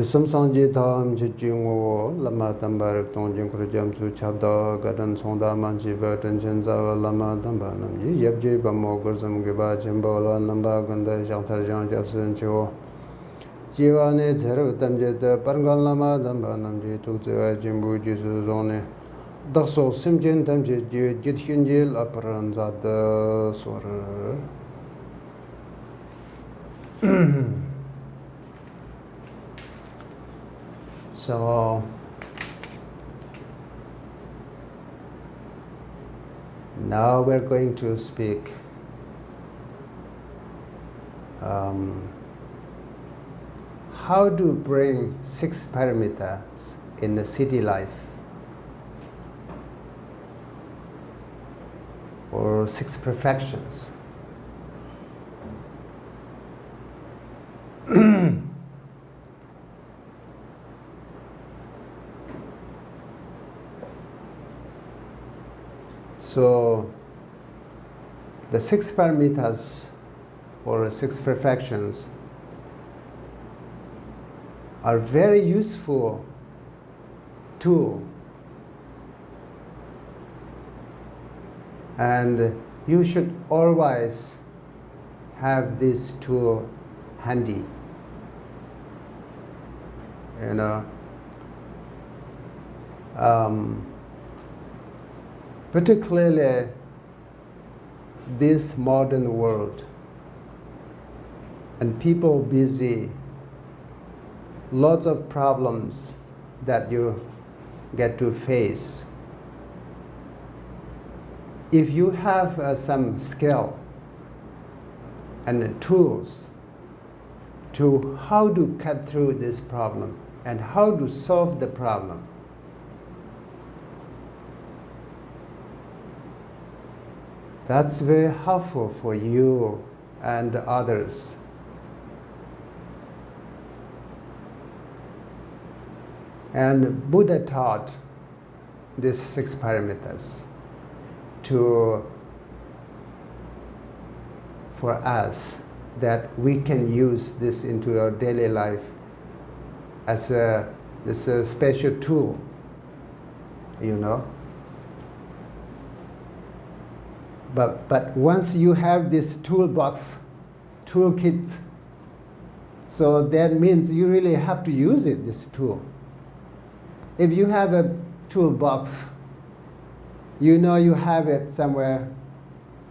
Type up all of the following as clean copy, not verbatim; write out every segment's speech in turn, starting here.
Samsangji tham chi jingo lama tambar tong jing kru jam su chabda gadan songda manchi ba tenchen zawa lama tamba namji yabji ba mo gurzam giba jimbo la namba ganda shangtsar jang japsun chigo jiwa ne tseru tamje de parngal lama tamba namji tuk tsewa jimbu jisu zone dakso simchen tamje ji jit shinji la paran zada sor So now we're going to speak how to bring 6 parameters in the city life or 6 perfections. So the 6 paramitas or 6 perfections are very useful tool, and you should always have this tool handy. You know, particularly this modern world and people busy, lots of problems that you get to face. If you have some skill and tools to how to cut through this problem and how to solve the problem, that's very helpful for you and others. And Buddha taught these 6 parameters for us, that we can use this into our daily life as a special tool, you know. But once you have this toolbox, toolkit, so that means you really have to use it, this tool. If you have a toolbox, you know you have it somewhere,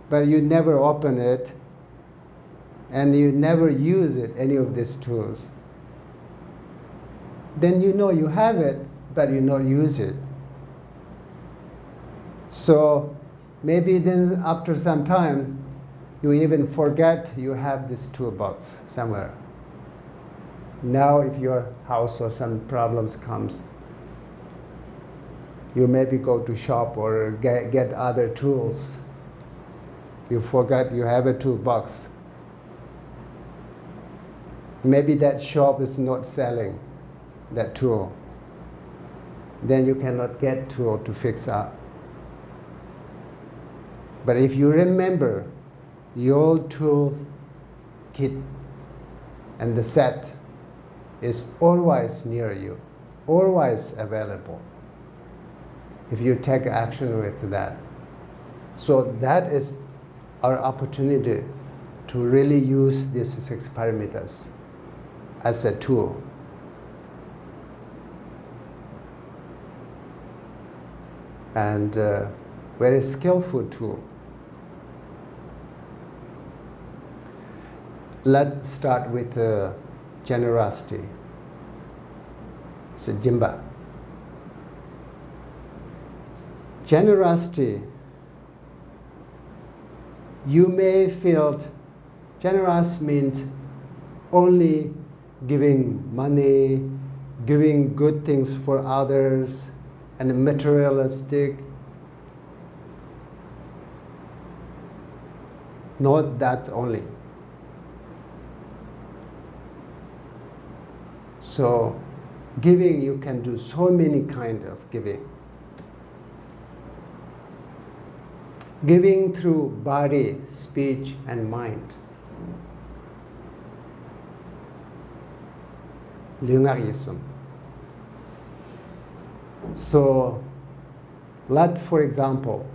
but you never open it, and you never use it, any of these tools, then you know you have it, but you don't use it. So maybe then after some time, you even forget you have this toolbox somewhere. Now if your house or some problems comes, you maybe go to shop or get other tools. You forgot you have a toolbox. Maybe that shop is not selling that tool. Then you cannot get tool to fix up. But if you remember your tool kit and the set is always near you, always available, if you take action with that. So that is our opportunity to really use these 6 parameters as a tool. And very skillful tool. Let's start with generosity. It's a Jimba. Generosity, you may feel generous means only giving money, giving good things for others, and materialistic. Not that only. So giving, you can do so many kind of giving. Giving through body, speech, and mind. 링악이있음. So let's, for example,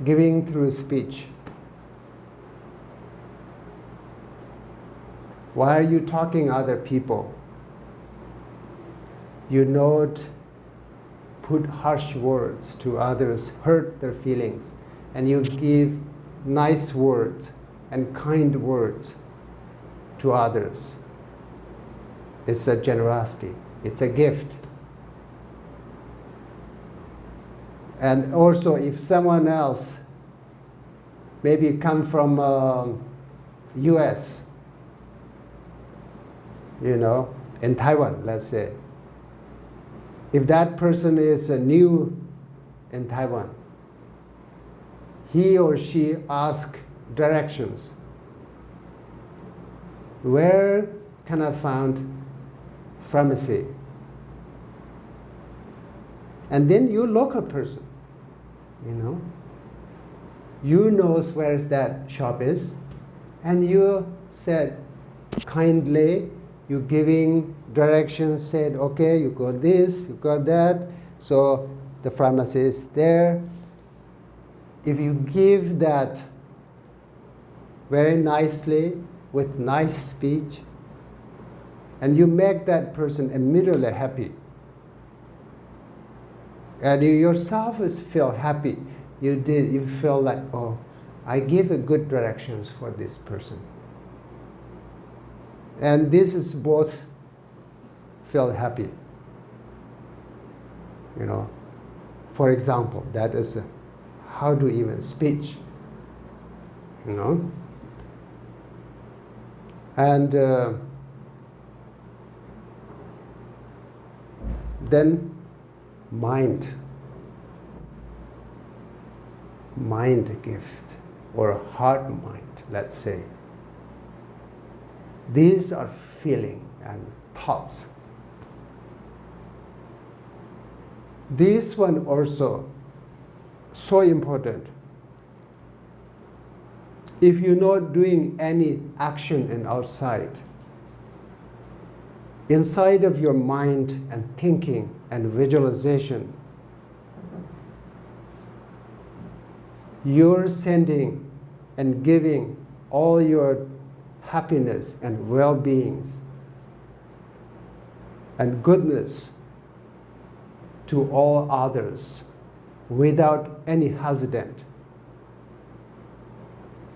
giving through speech. While you talking other people, you not put harsh words to others, hurt their feelings, and you give nice words and kind words to others. It's a generosity. It's a gift. And also, if someone else maybe come from U.S., in Taiwan, let's say, if that person is new in Taiwan, he or she ask directions. Where can I find pharmacy? And then you local person, you knows where that shop is, and you said kindly, you giving directions, said, okay, you got this, you got that, so the pharmacy is there. If you give that very nicely, with nice speech, and you make that person immediately happy, and you yourself feel happy, you feel like, oh, I give a good directions for this person. And this is both feel happy. For example, that is how to even speech. And then mind gift, or heart mind, let's say. These are feeling and thoughts. This one also so important. If you're not doing any action in outside, inside of your mind and thinking and visualization, you're sending and giving all your happiness and well-beings and goodness to all others without any hesitant.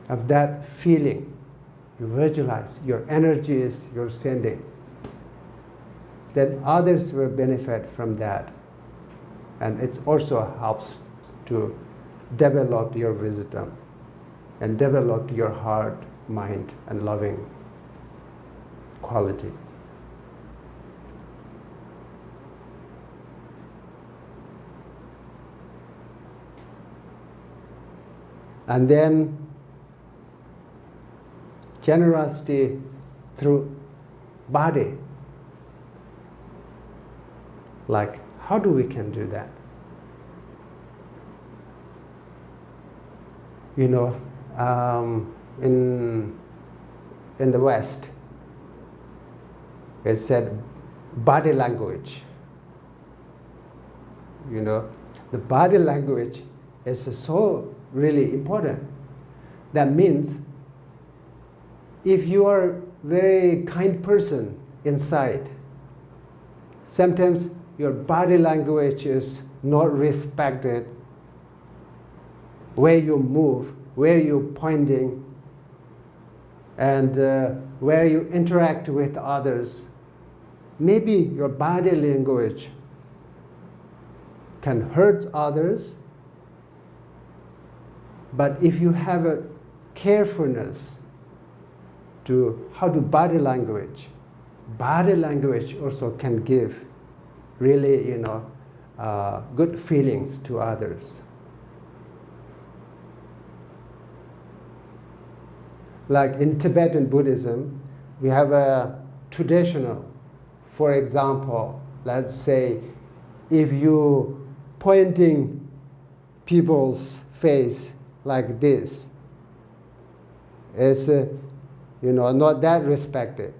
Of that feeling, you visualize your energy is you're sending. Then others will benefit from that. And it also helps to develop your wisdom and develop your heart, mind, and loving quality. And then generosity through body. Like, how do we can do that? In the West, it said body language. The body language is so really important. That means if you are a very kind person inside, sometimes your body language is not respected. Where you move, where you're pointing, and where you interact with others. Maybe your body language can hurt others, but if you have a carefulness to how to body language also can give really, good feelings to others. Like in Tibetan Buddhism, we have a traditional, for example, let's say, if you pointing people's face like this, it's not that respected.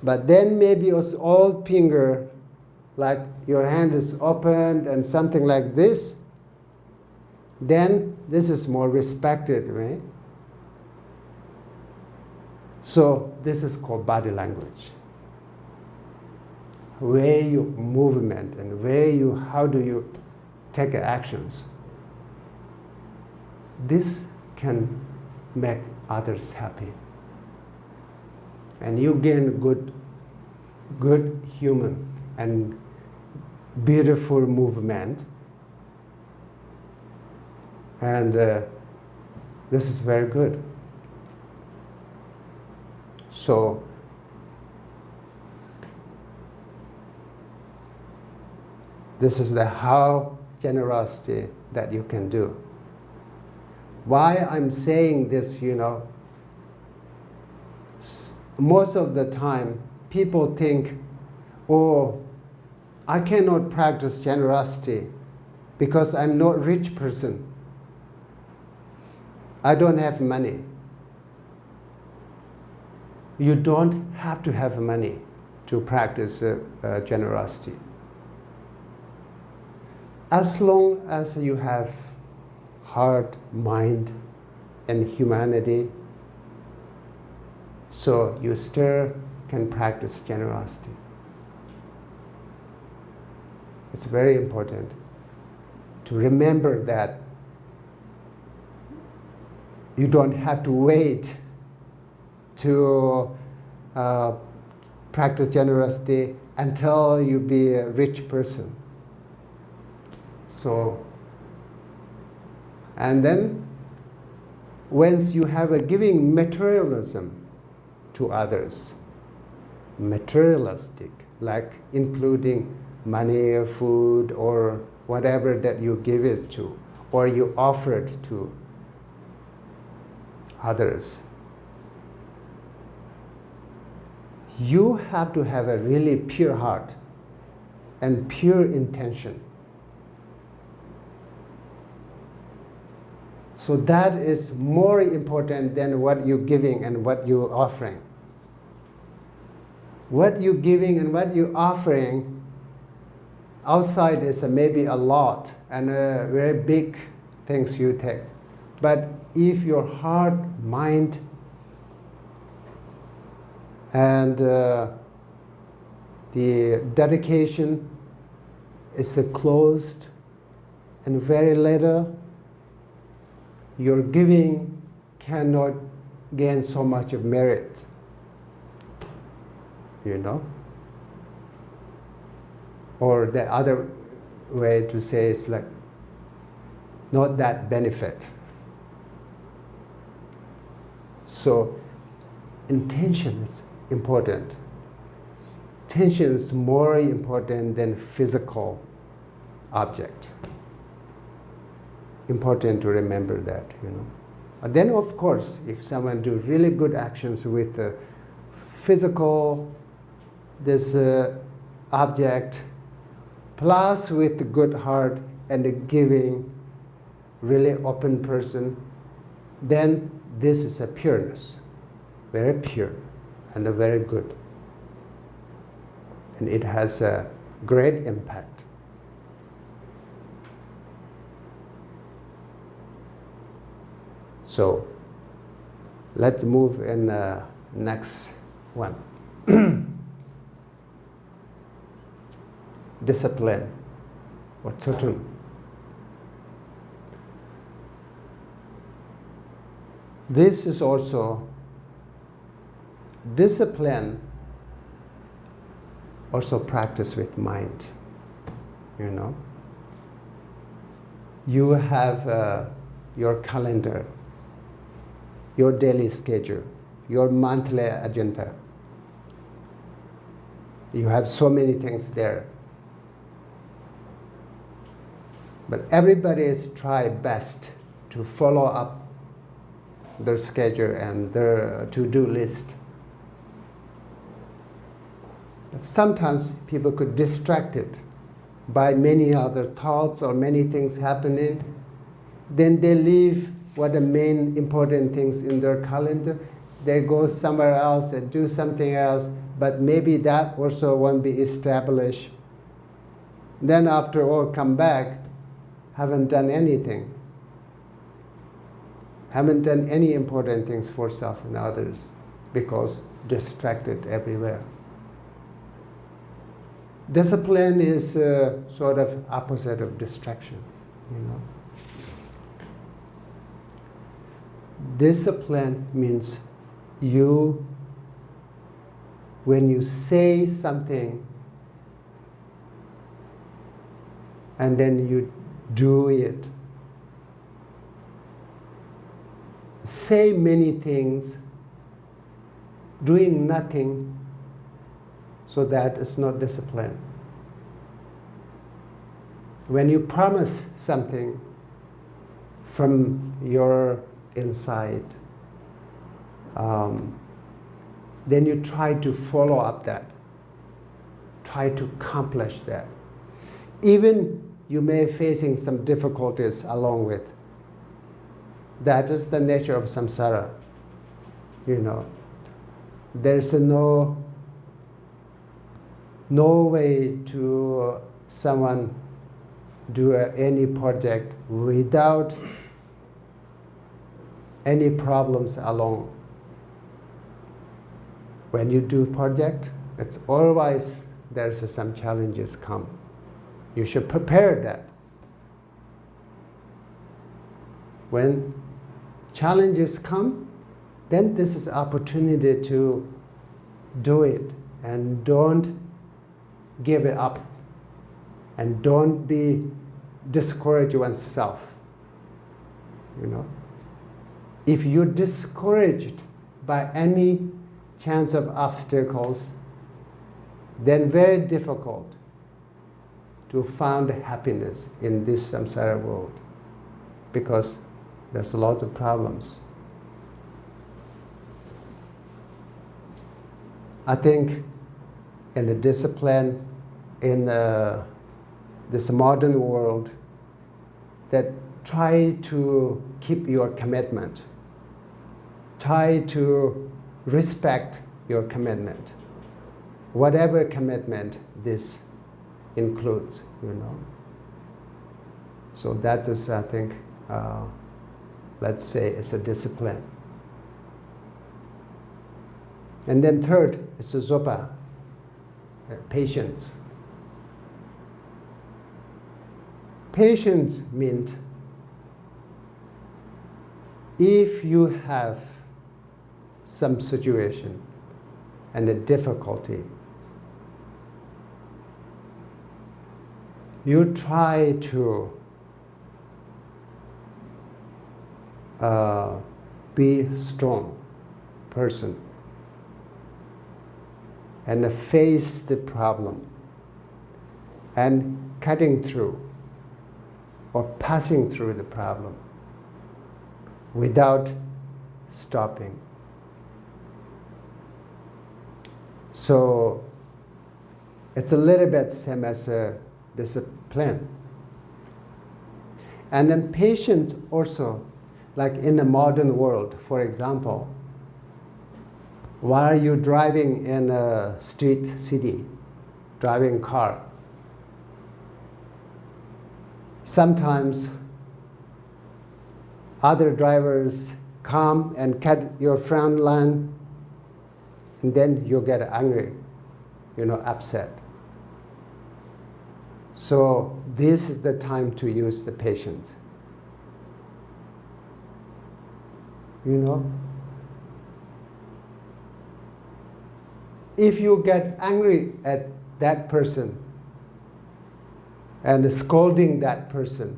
But then maybe it's all finger, like your hand is opened and something like this, then this is more respected, right? So this is called body language. Where you movement and how do you take actions. This can make others happy. And you gain good human and beautiful movement. And this is very good. So this is the how generosity that you can do. Why I'm saying this, most of the time people think, oh, I cannot practice generosity because I'm not a rich person. I don't have money. You don't have to have money to practice generosity. As long as you have heart, mind, and humanity, so you still can practice generosity. It's very important to remember that you don't have to wait to practice generosity until you be a rich person. So, and then once you have a giving materialism to others, materialistic, like including money or food or whatever that you give it to, or you offer it to others, you have to have a really pure heart and pure intention. So that is more important than what you're giving and what you're offering. What you're giving and what you're offering outside is maybe a lot and very big things you take. But if your heart, mind, and the dedication is closed and very little, your giving cannot gain so much of merit, Or the other way to say is like, not that benefit. So intention is important. Intention is more important than physical object. Important to remember that, And then, of course, if someone do really good actions with physical, this object, plus with the good heart and the giving, really open person, then this is a pureness, very pure and very good. And it has a great impact. So let's move in the next one. Discipline or tutun. This is also discipline, also practice with mind, You have your calendar, your daily schedule, your monthly agenda. You have so many things there. But everybody is try best to follow up their schedule and their to-do list. But sometimes people could distract it by many other thoughts or many things happening. Then they leave what the main important things in their calendar. They go somewhere else and do something else. but maybe that also won't be established. Then after all, come back, haven't done anything. Haven't done any important things for self and others because distracted everywhere. Discipline is sort of opposite of distraction, you know. Discipline means when you say something and then you do it. Say many things, doing nothing, so that is not discipline. When you promise something from your inside, then you try to follow up that, try to accomplish that. Even you may be facing some difficulties along with. That is the nature of samsara, you know. There's no way to someone do any project without any problems along. When you do project, it's always there's some challenges come. You should prepare that. When challenges come, then this is opportunity to do it, and don't give it up, and don't be discourage oneself. You know, if you're discouraged by any chance of obstacles, then very difficult to find happiness in this samsara world, because there's a lot of problems. I think in the discipline, in this modern world, that try to keep your commitment. Try to respect your commitment. Whatever commitment this includes, you know. So that is, I think, let's say, it's a discipline. And then third is zopa, patience. Patience means if you have some situation and a difficulty, you try to be strong person and face the problem and cutting through or passing through the problem without stopping. So it's a little bit same as a discipline. And then patience also, like in the modern world, for example, while you're driving in a street city, driving car, sometimes other drivers come and cut your front line, and then you get angry, you know, upset. So this is the time to use the patience. You know, if you get angry at that person and scolding that person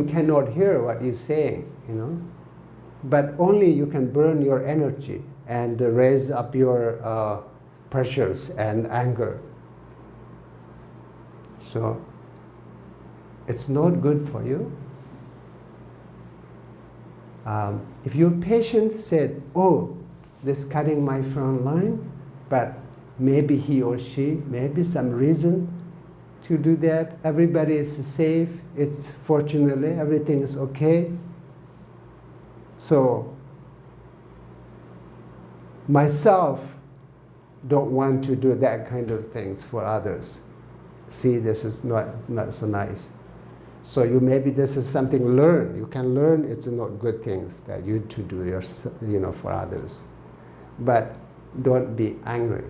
cannot hear what you're saying, you know. But only you can burn your energy and raise up your pressures and anger. So it's not good for you. If your patient said, oh, this cutting my front line, but maybe he or she, maybe some reason to do that. Everybody is safe. It's fortunately everything is okay. So myself don't want to do that kind of things for others. See, this is not so nice. So maybe this is something learn. You can learn it's not good things that you to do for others. But don't be angry.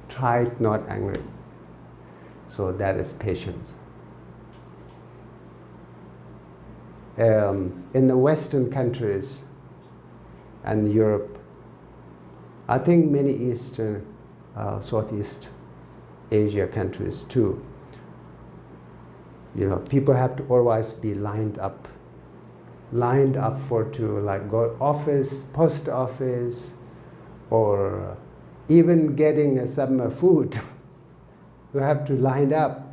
Try not angry. So that is patience. In the Western countries and Europe, I think many Eastern, Southeast Asia countries too, people have to always be lined up to like go office, post office, or even getting some food. You have to line up.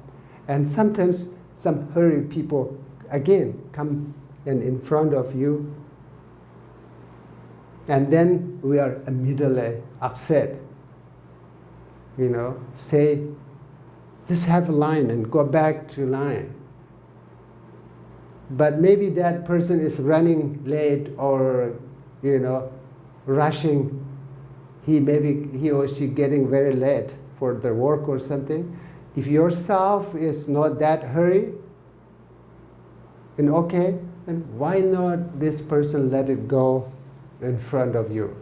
And sometimes some hurried people, again, come in front of you. And then we are immediately upset. Say, just have a line and go back to line. But maybe that person is running late or, rushing. He or she getting very late for their work or something. If yourself is not that hurry, then okay, then why not this person let it go in front of you?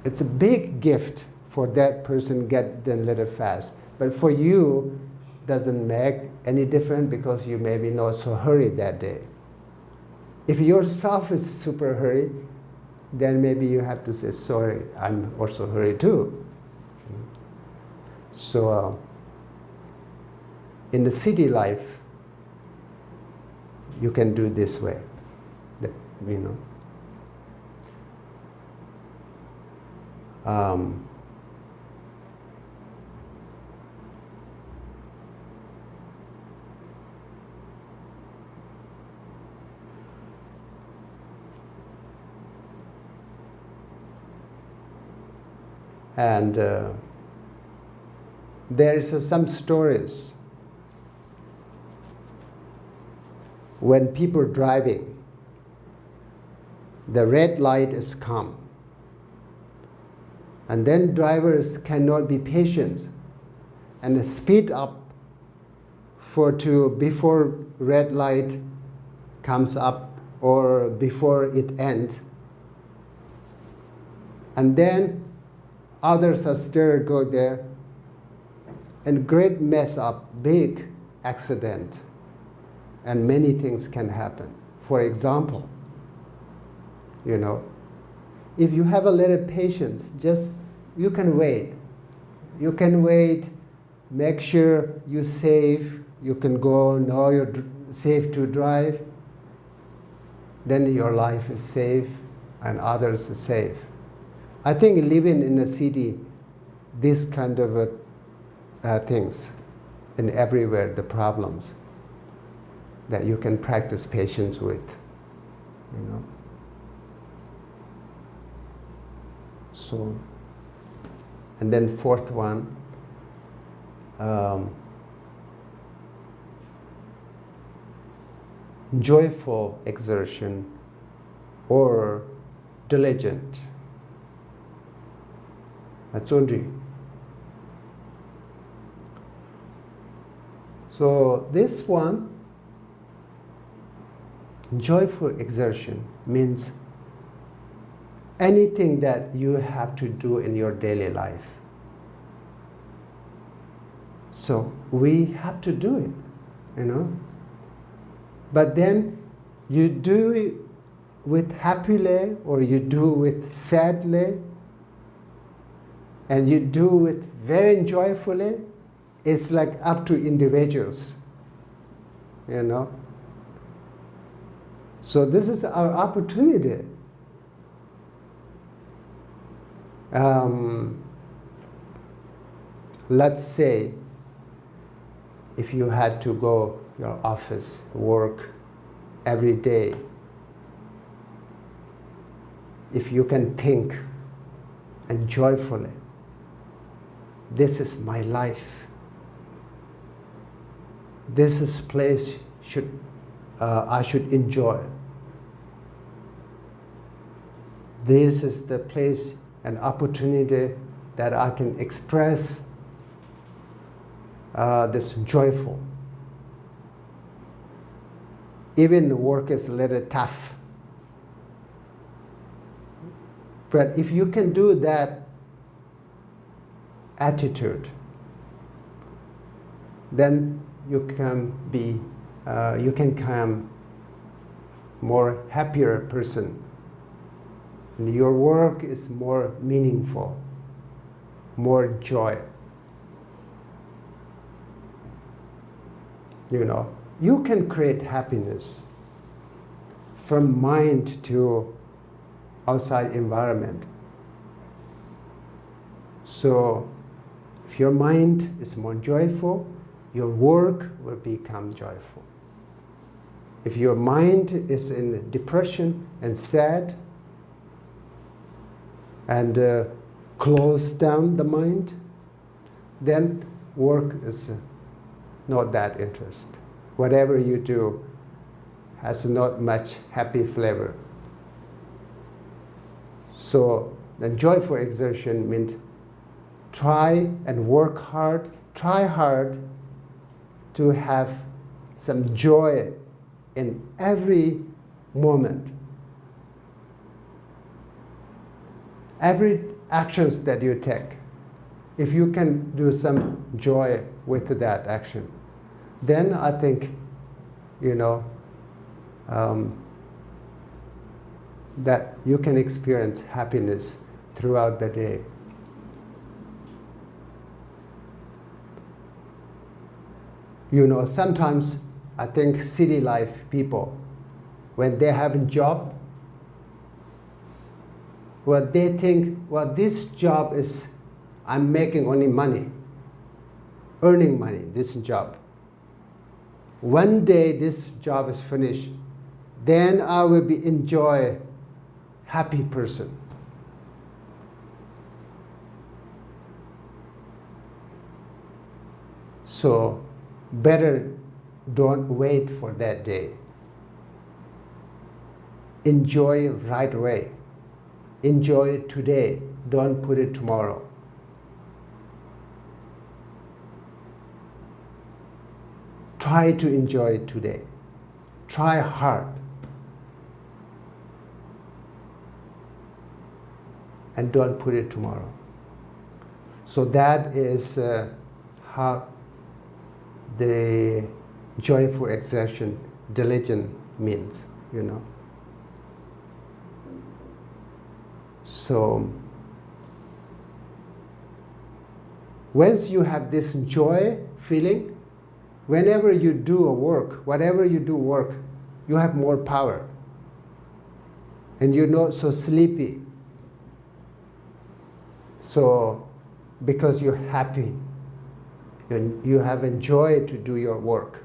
It's a big gift for that person get done a little fast. But for you, doesn't make any difference because you may be not so hurried that day. If yourself is super hurried, then maybe you have to say, sorry, I'm also hurried too. So in the city life, you can do this way, And there is some stories when people are driving, the red light is come, and then drivers cannot be patient and speed up before red light comes up or before it ends, and then others are still go there, and great mess up, big accident, and many things can happen. For example, if you have a little patience, you can wait. You can wait, make sure you're safe, you can go, know you're safe to drive, then your life is safe and others are safe. I think living in a city, this kind of things, and everywhere the problems that you can practice patience with, So, and then fourth one, joyful exertion or diligent. That's only. So this one, joyful exertion, means anything that you have to do in your daily life. So we have to do it, But then you do it with happily or you do with sadly, and you do it very joyfully. It's like up to individuals, So this is our opportunity. Let's say if you had to go your office, work every day, if you can think and joyfully, this is my life. This is place I should enjoy. this is the place and opportunity that I can express this joyful. Even the work is a little tough. But if you can do that attitude, then you can become more happier person. And your work is more meaningful, more joy. You can create happiness from mind to outside environment. So if your mind is more joyful, your work will become joyful. If your mind is in depression and sad and close down the mind, then work is not that interest. Whatever you do has not much happy flavor. So the joyful exertion means try and work hard, try hard to have some joy in every moment. Every actions that you take, if you can do some joy with that action, then I think, that you can experience happiness throughout the day. Sometimes I think city life people, when they have a job, they think, this job is, I'm making only money, earning money, this job. One day this job is finished, then I will be enjoy happy person. So better don't wait for that day. Enjoy right away. Enjoy it today. Don't put it tomorrow. Try to enjoy it today. Try hard. And don't put it tomorrow. So that is how the joyful exertion, diligent means, So once you have this joy feeling, whenever you do a work, whatever you do work, you have more power. And you're not so sleepy. So because you're happy, you have enjoyed to do your work.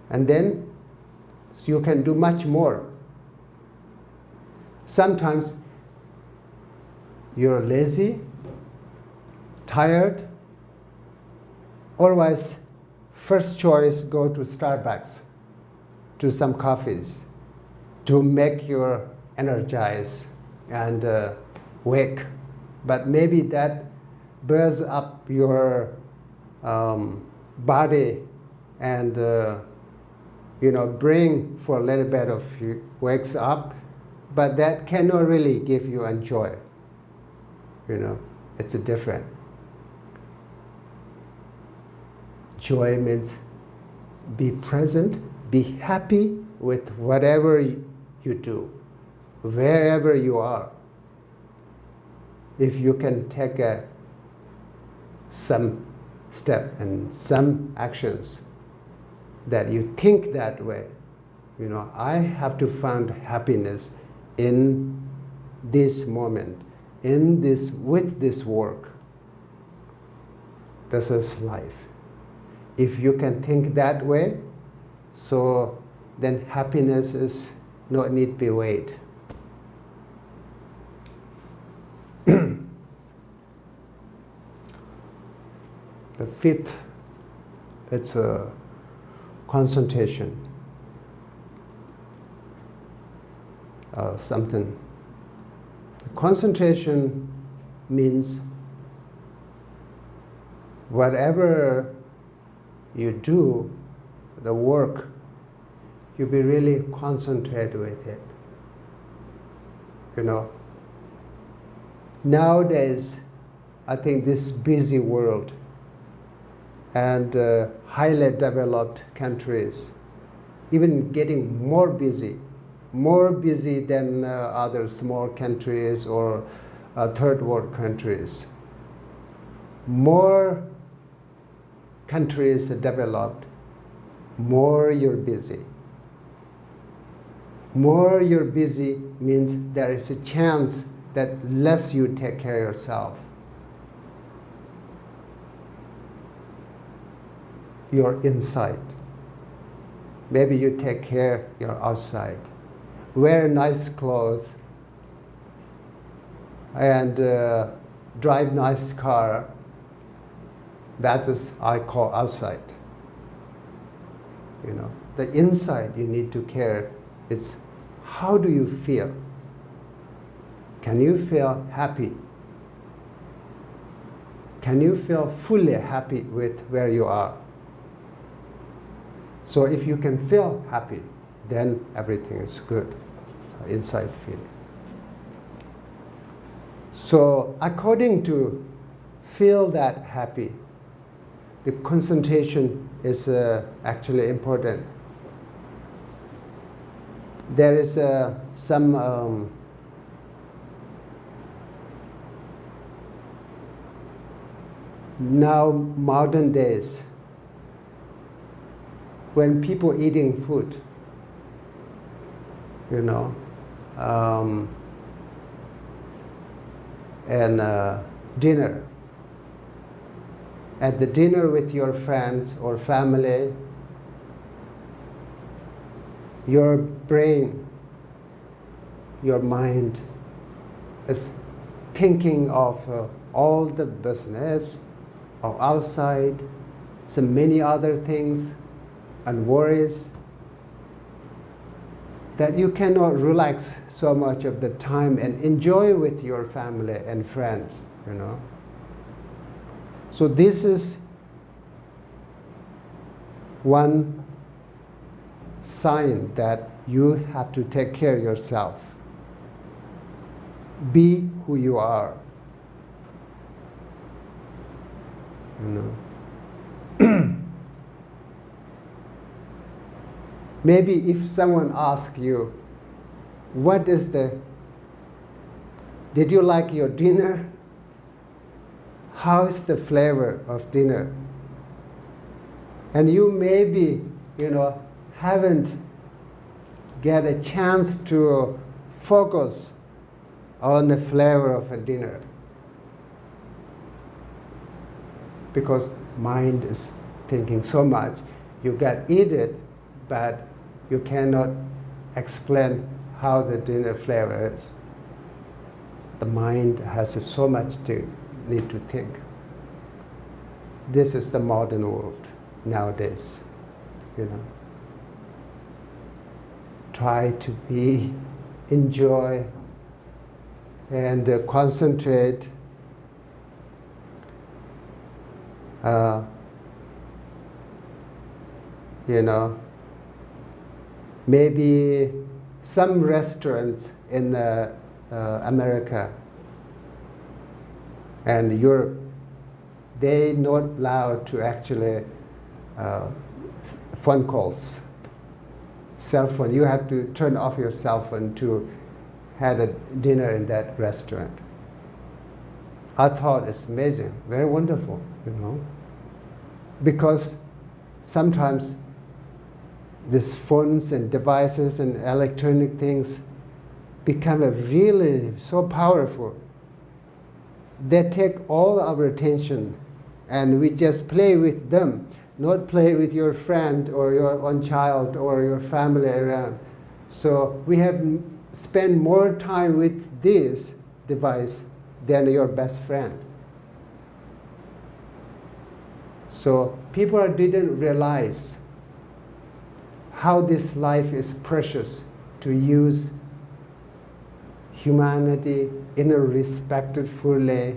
And then you can do much more. Sometimes you're lazy, tired, otherwise first choice go to Starbucks, to some coffees, to make you energize and wake. But maybe that burns up your body and brain for a little bit of wakes up, but that cannot really give you joy. It's different. Joy means be present, be happy with whatever you do, wherever you are. If you can take some step and some actions that you think that way, I have to find happiness in this moment, with this work. This is life. If you can think that way, so then happiness is not need be wait. The fifth, it's a concentration. Something Concentration means whatever you do, the work, you be really concentrate with it. You know, nowadays, I think this busy world and highly developed countries, even getting more busy than other small countries or third world countries. More countries developed, more you're busy. More you're busy means there is a chance that less you take care of yourself. Your inside. Maybe you take care your outside. Wear nice clothes and drive nice car. That is I call outside. You know, the inside you need to care. It's how do you feel? Can you feel happy? Can you feel fully happy with where you are? So if you can feel happy, then everything is good. So inside feeling. So according to feel that happy, the concentration is actually important. There is some now modern days when people eating food, you know, and dinner. At the dinner with your friends or family, your brain, your mind is thinking of all the business of outside, so many other things and worries that you cannot relax so much of the time and enjoy with your family and friends, you know. So this is one sign that you have to take care of yourself. Be who you are. You know. Maybe if someone asks you, did you like your dinner? How is the flavor of dinner? And you maybe, you know, haven't get a chance to focus on the flavor of a dinner. Because mind is thinking so much. You can eat it, but you cannot explain how the dinner flavor is. The mind has so much to need to think. This is the modern world nowadays, you know. Try to enjoy and concentrate. You know, maybe some restaurants in America and Europe, they not allowed to actually phone calls, cell phone. You have to turn off your cell phone to have a dinner in that restaurant. I thought it's amazing, very wonderful, you know, because sometimes these phones and devices and electronic things become really so powerful. They take all our attention and we just play with them, not play with your friend or your own child or your family around. So we have spent more time with this device than your best friend. So people didn't realize how this life is precious to use humanity in a respectfully,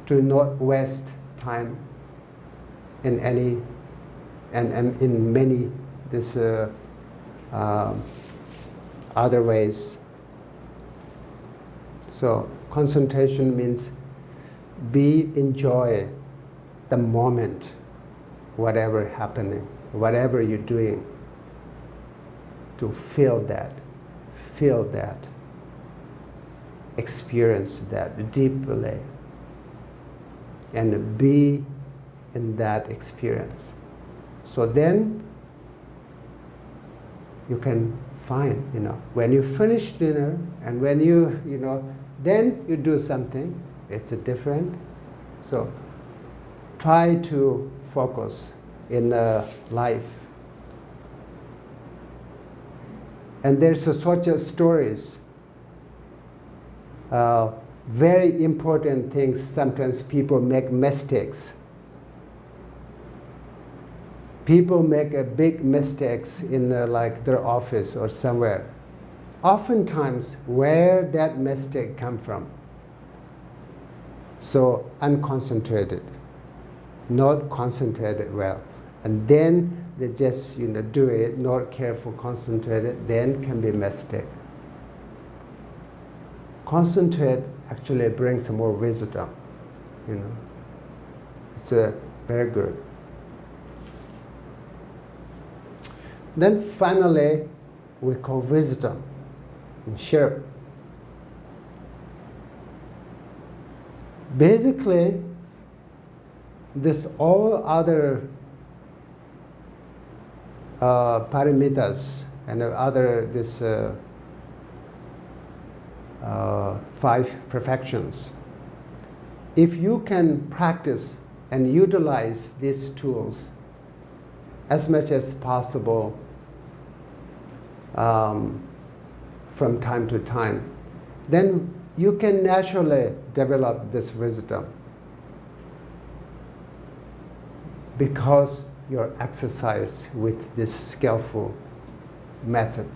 to not waste time in any and in many this other ways. So concentration means enjoy the moment, whatever happening, whatever you're doing, to feel that, experience that deeply, and be in that experience. So then you can find, when you finish dinner and when you, then you do something, it's a different. So try to focus in life. And there's such stories, very important things. Sometimes people make mistakes. People make big mistakes in like their office or somewhere. Oftentimes, where that mistake come from? So unconcentrated, not concentrated well, and then they just do it, not careful, concentrated, then can be mistake. Concentrate actually brings more wisdom, It's very good. Then finally, we call wisdom and share. Basically, this all other paramitas and other this 5 perfections. If you can practice and utilize these tools as much as possible from time to time, then you can naturally develop this wisdom because you're exercised with this skillful method,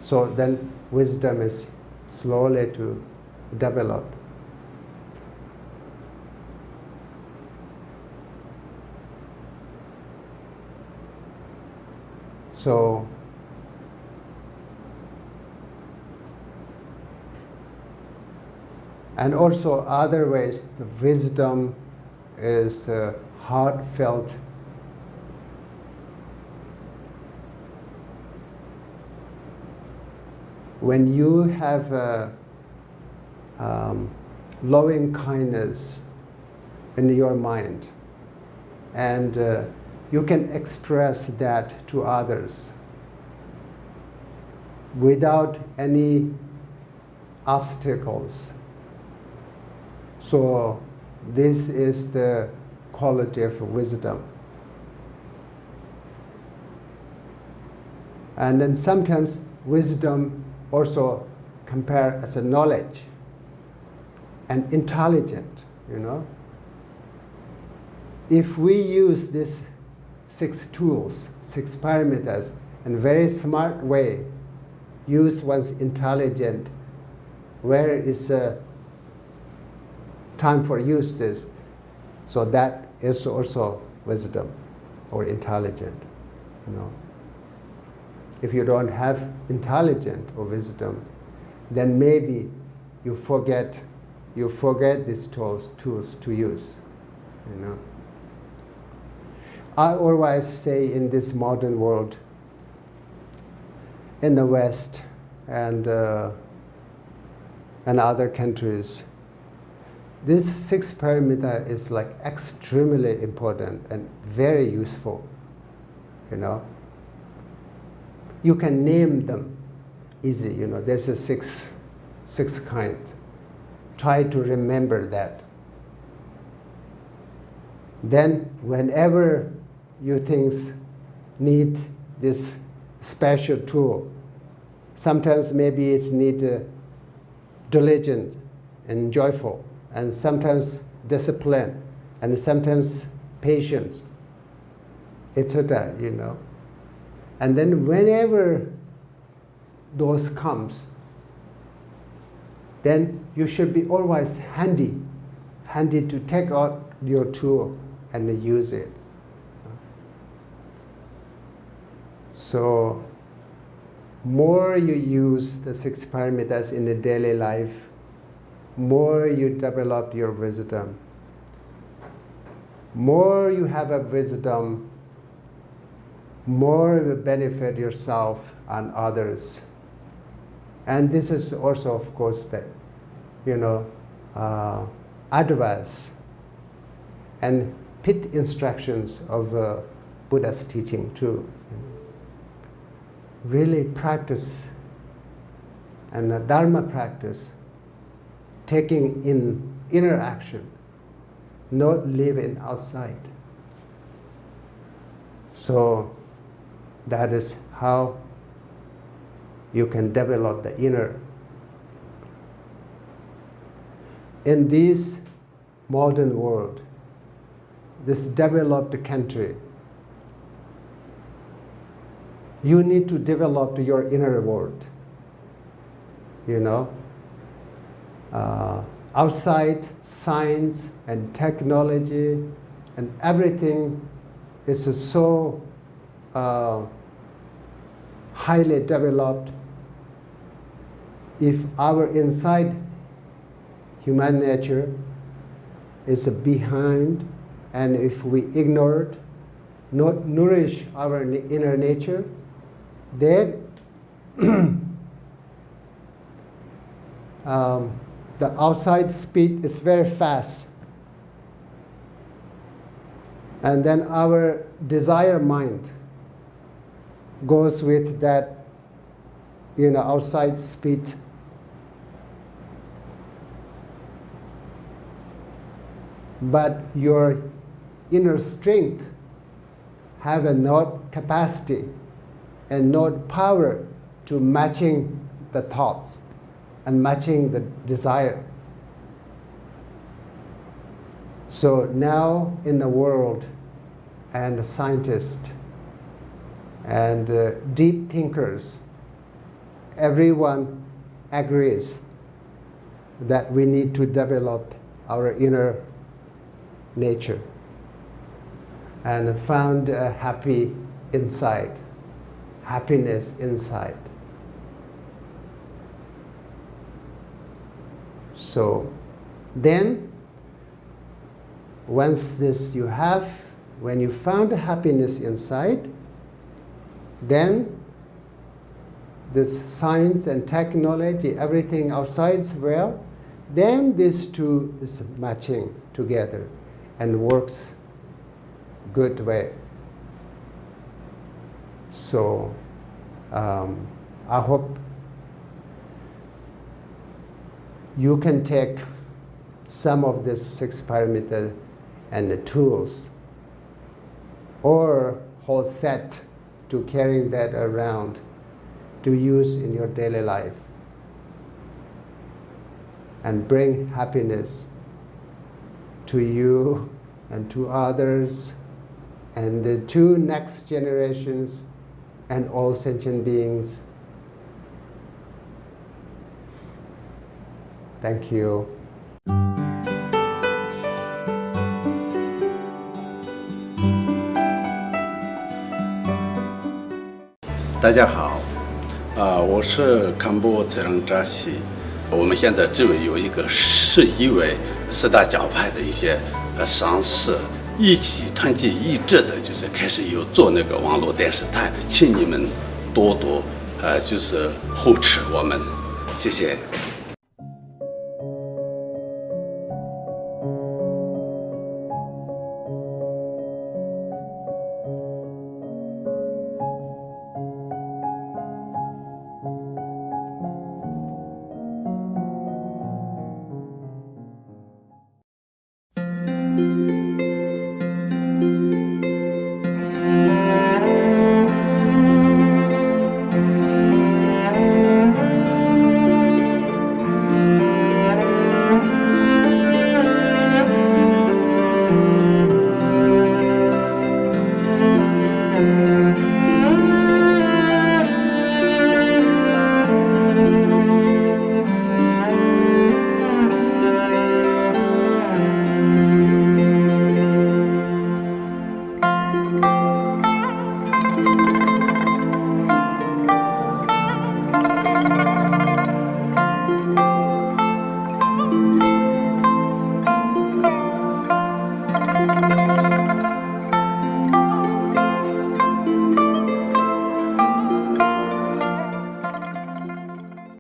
So then wisdom is slowly to develop. So and also other ways, the wisdom is heartfelt. When you have loving kindness in your mind, and you can express that to others without any obstacles. So this is the quality of wisdom. And then sometimes wisdom also compare as a knowledge and intelligent, If we use these 6 tools, 6 parameters, in a very smart way, use one's intelligent, where is time for use this? So that is also wisdom or intelligent, If you don't have intelligent or wisdom, then maybe you forget these tools to use, I always say in this modern world, in the West and other countries, this 6 parameter is like extremely important and very useful, You can name them easy, There's a six kind. Try to remember that. Then whenever you things need this special tool, sometimes maybe it's need diligent and joyful, and sometimes discipline, and sometimes patience, etc. And then whenever those comes, then you should be always handy to take out your tool and use it. So, more you use the 6 paramitas in the daily life, more you develop your wisdom. More you have a wisdom, more you benefit yourself and others. And this is also, of course, the advice and pit instructions of Buddha's teaching too. Really practice and the Dharma practice, taking in inner action, not living outside. So that is how you can develop the inner. In this modern world, this developed country, you need to develop your inner world. Outside science and technology and everything is so highly developed. If our inside human nature is behind, and if we ignore it, not nourish our inner nature, then the outside speed is very fast. And then our desire mind goes with that, outside speed. But your inner strength have a not capacity and not power to matching the thoughts and matching the desire. So now in the world, and scientists and deep thinkers, everyone agrees that we need to develop our inner nature and found happiness inside. So then, once this you have, when you found happiness inside, then this science and technology, everything outside is well, then these two is matching together and works good way. So I hope you can take some of this 6 parameters and the tools or whole set to carrying that around to use in your daily life and bring happiness to you and to others and the 2 next generations and all sentient beings. Thank you. 大家好，我是堪布自然扎西。我们现在周围有一个11位4大教派的一些上师，一起团结一致的，就是开始有做那个网络电视台，请你们多多就是护持我们，谢谢。